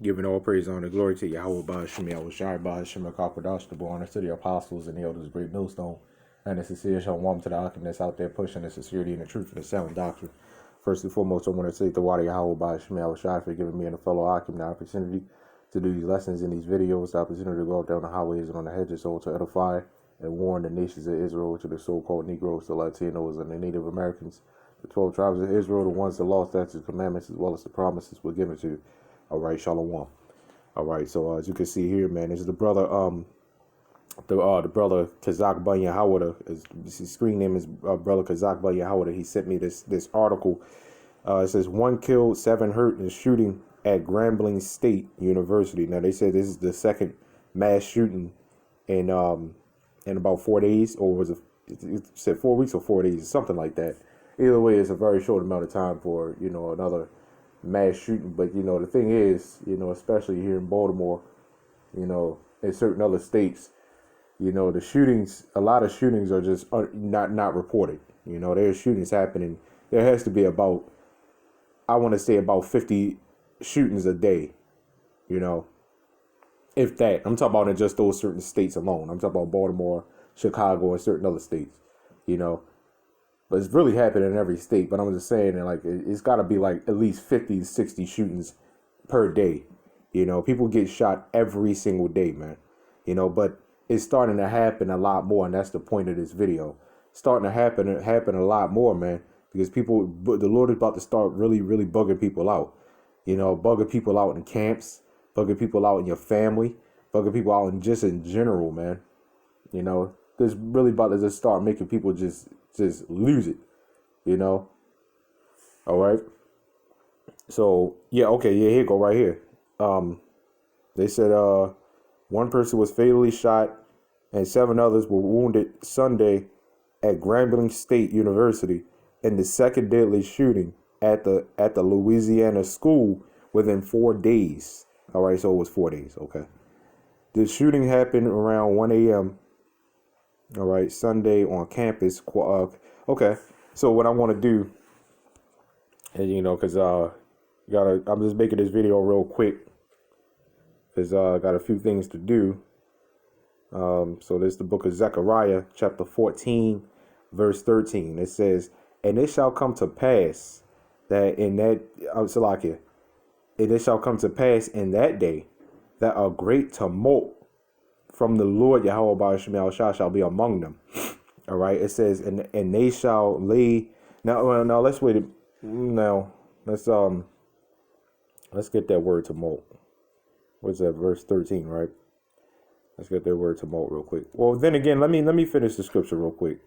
Giving all praise, honor, glory to Yahawah, BAHASHAM, YAHAWASHI, BAHASHAM, Akakadash, the honor to the apostles and the elders, great millstone, and the sincere shalom to the Akim that's out there pushing the sincerity and the truth and the sound doctrine. First and foremost, I want to thank the water Yahawah, BAHASHAM, YAHAWASHI for giving me and a fellow Akim the opportunity to do these lessons in these videos, the opportunity to go out down the highways and on the hedges, so to edify and warn the nations of Israel, to the so-called Negroes, the Latinos, and the Native Americans, the 12 tribes of Israel, the ones that lost statutes, commandments, as well as the promises were given to. All right, shalom. All right, so as you can see here, man, this is the brother, the brother Kazak Ban Yahawah. His screen name is brother Kazak Ban Yahawah. He sent me this article. It says 1 killed, 7 hurt in shooting at Grambling State University. Now they said this is the second mass shooting in about 4 days, or was it said 4 weeks or 4 days, something like that. Either way, it's a very short amount of time for another mass shooting. But the thing is, especially here in Baltimore, in certain other states, the shootings, a lot of shootings are just not reported. There's shootings happening. There has to be about, I want to say, about 50 shootings a day, if that. I'm talking about in just those certain states alone. I'm talking about Baltimore, Chicago, and certain other states, But it's really happening in every state. But I'm just saying that, like, it's got to be like at least 50 to 60 shootings per day. People get shot every single day, man. But it's starting to happen a lot more, and that's the point of this video. It's starting to happen a lot more, man, because the Lord is about to start really, really bugging people out. Bugging people out in camps, bugging people out in your family, bugging people out in general, man. There's really about to just start making people just lose it, All right. So yeah, okay, yeah, here you go right here. They said 1 person was fatally shot and 7 others were wounded Sunday at Grambling State University in the second deadly shooting at the Louisiana school within 4 days. All right, so it was 4 days. Okay. The shooting happened around 1 a.m. All right, Sunday on campus. Okay, so what I want to do, and because I'm just making this video real quick, because I got a few things to do. So this is the book of Zechariah, chapter 14, verse 13. It says, "And it shall come to pass that in that Salakia, and it shall come to pass in that day that a great tumult from the Lord Yahawah BAHASHAM shall be among them." All right, it says, and they shall lay. Now let's wait. Now let's get that word tumult. What's that? Verse 13, right? Let's get that word tumult real quick. Well, then again, let me finish the scripture real quick.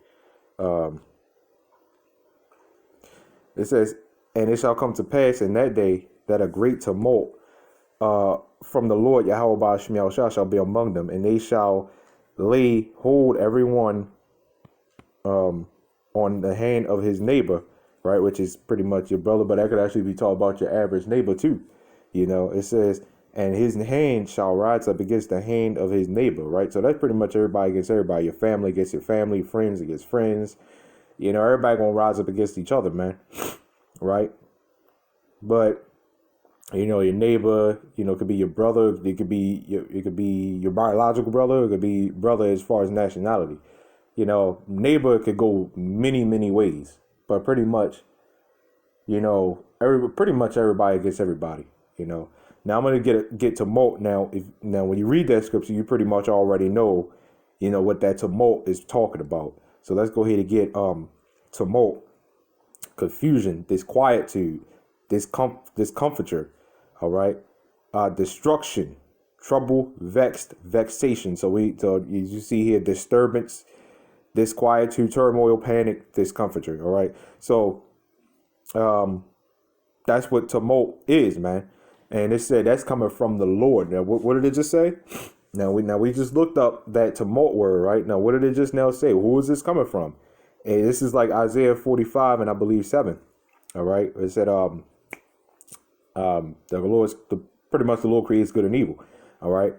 It says, "And it shall come to pass in that day that a great tumult from the Lord Yahawah BAHASHAM shall be among them, and they shall lay hold everyone on the hand of his neighbor," right, which is pretty much your brother, but that could actually be talking about your average neighbor too. It says, "And his hand shall rise up against the hand of his neighbor," right? So that's pretty much everybody against everybody. Your family against your family, friends against friends. Everybody gonna rise up against each other, man, right? But your neighbor, could be your brother. It could be your biological brother. It could be brother as far as nationality. Neighbor could go many ways, but pretty much, pretty much everybody against everybody. Now I'm gonna get tumult. Now when you read that scripture, you pretty much already know, what that tumult is talking about. So let's go ahead and get tumult, confusion, disquietude, discomfiture. All right, destruction, trouble, vexed, vexation. So you see here, disturbance, disquietude, turmoil, panic, discomfiture. All right, so that's what tumult is, man. And it said that's coming from the Lord. Now, what did it just say? Now we just looked up that tumult word, right? Now, what did it just now say? Who is this coming from? And this is like Isaiah 45 and I believe 7. All right, it said the Lord, pretty much the Lord creates good and evil. All right,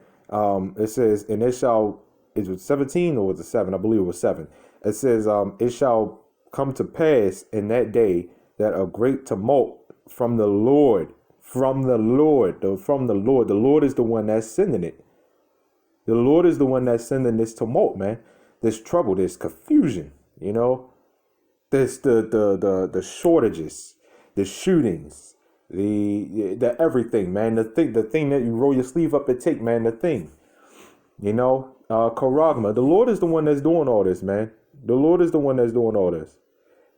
it says, and it shall, is it 17 or was it 7? I believe it was 7. It says, it shall come to pass in that day that a great tumult from the Lord from the Lord. From the Lord. The Lord is the one that's sending it. The Lord is the one that's sending this tumult, man. This trouble, this confusion, you know. This the shortages, the shootings, the everything, man. The thing that you roll your sleeve up and take, man. The thing, you know. Karagma. The Lord is the one that's doing all this, man. The Lord is the one that's doing all this.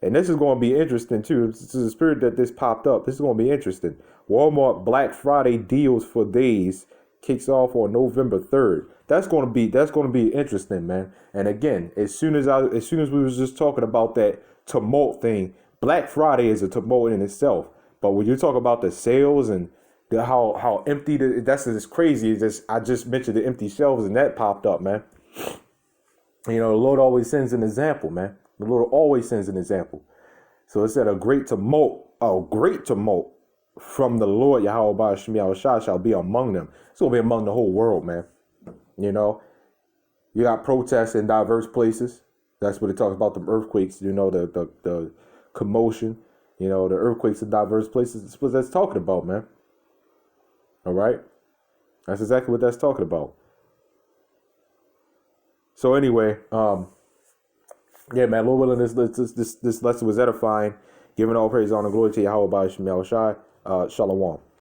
And this is going to be interesting, too. This is the spirit that this popped up. This is going to be interesting. Walmart Black Friday deals for days kicks off on November 3rd. That's going to be interesting, man. And again, as soon as we was just talking about that tumult thing, Black Friday is a tumult in itself. But when you talk about the sales and how empty that's as crazy. I just mentioned the empty shelves and that popped up, man. You know, the Lord always sends an example, man. The Lord always sends an example. So it said a great tumult from the Lord YAHAWASHI shall be among them. It's going to be among the whole world, man. You know, you got protests in diverse places. That's what it talks about, the earthquakes, you know, the commotion, you know, the earthquakes in diverse places. That's what that's talking about, man. All right. That's exactly what that's talking about. So anyway, yeah, man, Lord willing, this lesson was edifying. Giving all praise, honor, glory to Yahweh, BAHASHAM, Shalom.